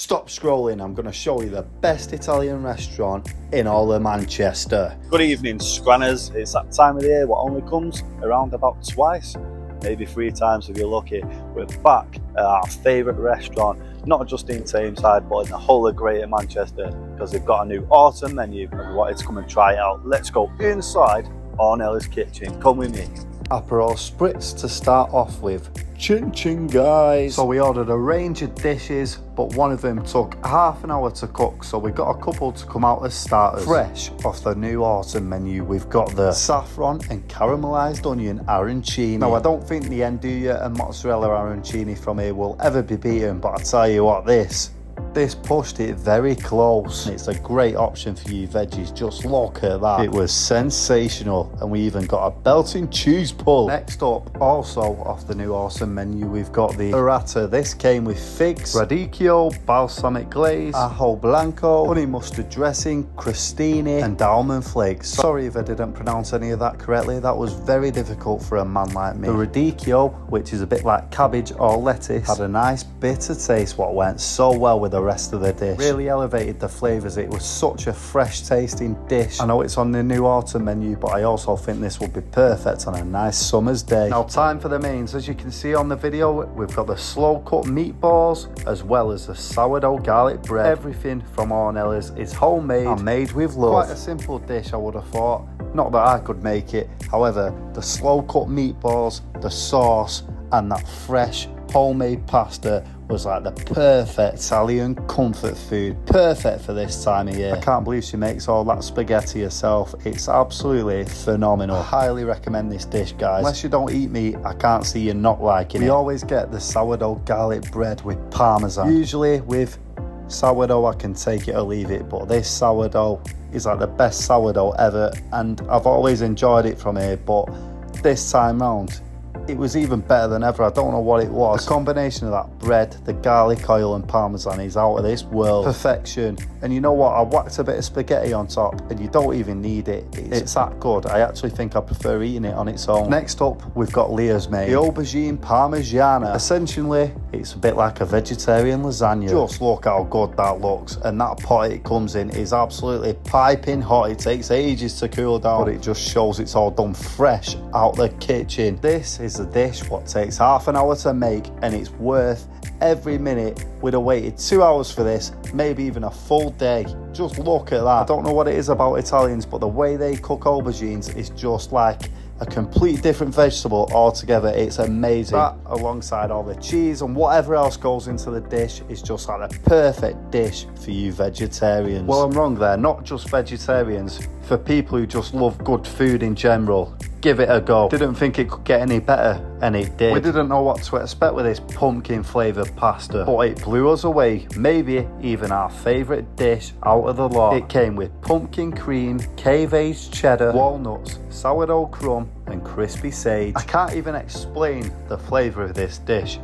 Stop scrolling, I'm going to show you the best Italian restaurant in all of Manchester. Good evening, Scranners. It's that time of the year what only comes around about twice, maybe 3 times if you're lucky. We're back at our favourite restaurant, not just in Tameside but in the whole of Greater Manchester, because they've got a new autumn menu and we wanted to come and try it out. Let's go inside Ornella's kitchen, come with me. Aperol Spritz to start off with. Chin chin guys. So we ordered a range of dishes, but one of them took half an hour to cook, so we got a couple to come out as starters. Fresh off the new autumn menu, we've got the saffron and caramelised onion arancini. Now I don't think the andouille and mozzarella arancini from here will ever be beaten, but I tell you what, this pushed it very close. It's a great option for you veggies, just look at that. It was sensational, and we even got a belting cheese pull. Next up, also off the new awesome menu, we've got the burrata. This came with figs, radicchio, balsamic glaze, ajo blanco, honey mustard dressing, crostini and almond flakes. Sorry if I didn't pronounce any of that correctly, that was very difficult for a man like me. The radicchio, which is a bit like cabbage or lettuce, had a nice bitter taste what went so well with the rest of the dish. Really elevated the flavours. It was such a fresh tasting dish. I know it's on the new autumn menu, but I also think this would be perfect on a nice summer's day. Now time for the mains. As you can see on the video, we've got the slow cut meatballs as well as the sourdough garlic bread. Everything from Ornella's is homemade and made with love. Quite a simple dish, I would have thought. Not that I could make it. However, the slow cut meatballs, the sauce and that fresh homemade pasta was like the perfect Italian comfort food, perfect for this time of year. I can't believe she makes all that spaghetti herself. It's absolutely phenomenal. I highly recommend this dish, guys. Unless you don't eat meat, I can't see you not liking it. We always get the sourdough garlic bread with parmesan. Usually with sourdough I can take it or leave it, but this sourdough is like the best sourdough ever, and I've always enjoyed it from here, but this time round it was even better than ever. I don't know what it was. The combination of that bread, the garlic oil and parmesan is out of this world. Perfection. And you know what? I whacked a bit of spaghetti on top and you don't even need it. It's that good. I actually think I prefer eating it on its own. Next up, we've got Leah's made. The aubergine parmigiana. Essentially, it's a bit like a vegetarian lasagna. Just look how good that looks. And that pot it comes in is absolutely piping hot. It takes ages to cool down, but it just shows it's all done fresh out the kitchen. This is a dish what takes half an hour to make, and it's worth every minute. We'd have waited 2 hours for this, maybe even a full day. Just look at that. I don't know what it is about Italians, but the way they cook aubergines is just like a complete different vegetable altogether. It's amazing. That alongside all the cheese and whatever else goes into the dish is just like the perfect dish for you vegetarians. Well, I'm wrong there, not just vegetarians, for people who just love good food in general. Give it a go. Didn't think it could get any better, and it did. We didn't know what to expect with this pumpkin flavoured pasta, but it blew us away. Maybe even our favourite dish out of the lot. It came with pumpkin cream, cave-aged cheddar, walnuts, sourdough crumb and crispy sage. I can't even explain the flavour of this dish.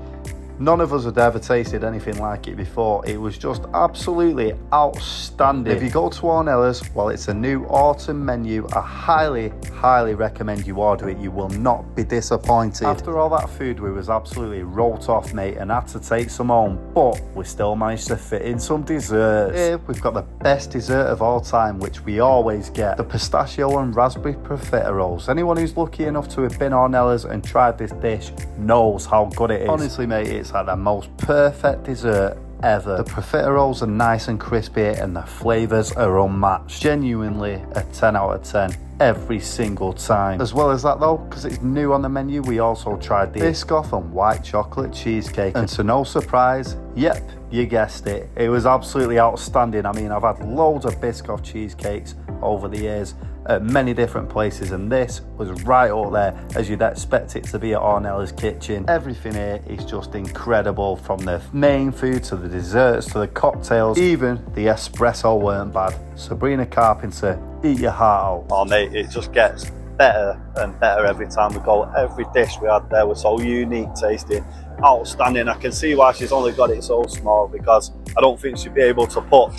None of us had ever tasted anything like it before. It was just absolutely outstanding. If you go to Ornella's, well, it's a new autumn menu. I highly recommend you order it. You will not be disappointed. After all that food, we was absolutely wrote off, mate, and had to take some home, but we still managed to fit in some desserts. Here we've got the best dessert of all time, which we always get, the pistachio and raspberry profiteroles. Anyone who's lucky enough to have been Ornella's and tried this dish knows how good it is. Honestly, mate, it's like the most perfect dessert ever. The profiteroles are nice and crispy and the flavours are unmatched. Genuinely a 10 out of 10 every single time. As well as that though, because it's new on the menu, we also tried the Biscoff and white chocolate cheesecake, and to no surprise, yep, you guessed it, it was absolutely outstanding. I mean, I've had loads of Biscoff cheesecakes over the years at many different places, and this was right up there as you'd expect it to be at Ornella's kitchen. Everything here is just incredible, from the main food to the desserts to the cocktails. Even the espresso weren't bad. Sabrina Carpenter, eat your heart out. Oh mate, it just gets better and better every time we go. Every dish we had there was so unique tasting, outstanding. I can see why she's only got it so small, because I don't think she'd be able to put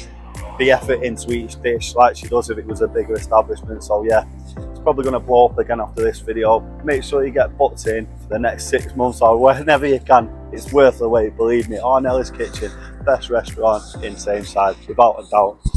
the effort into each dish like she does if it was a bigger establishment. So yeah, it's probably going to blow up again after this video. Make sure you get booked in for the next 6 months or whenever you can. It's worth the wait, believe me. Ornella's Kitchen, best restaurant in Tameside, without a doubt.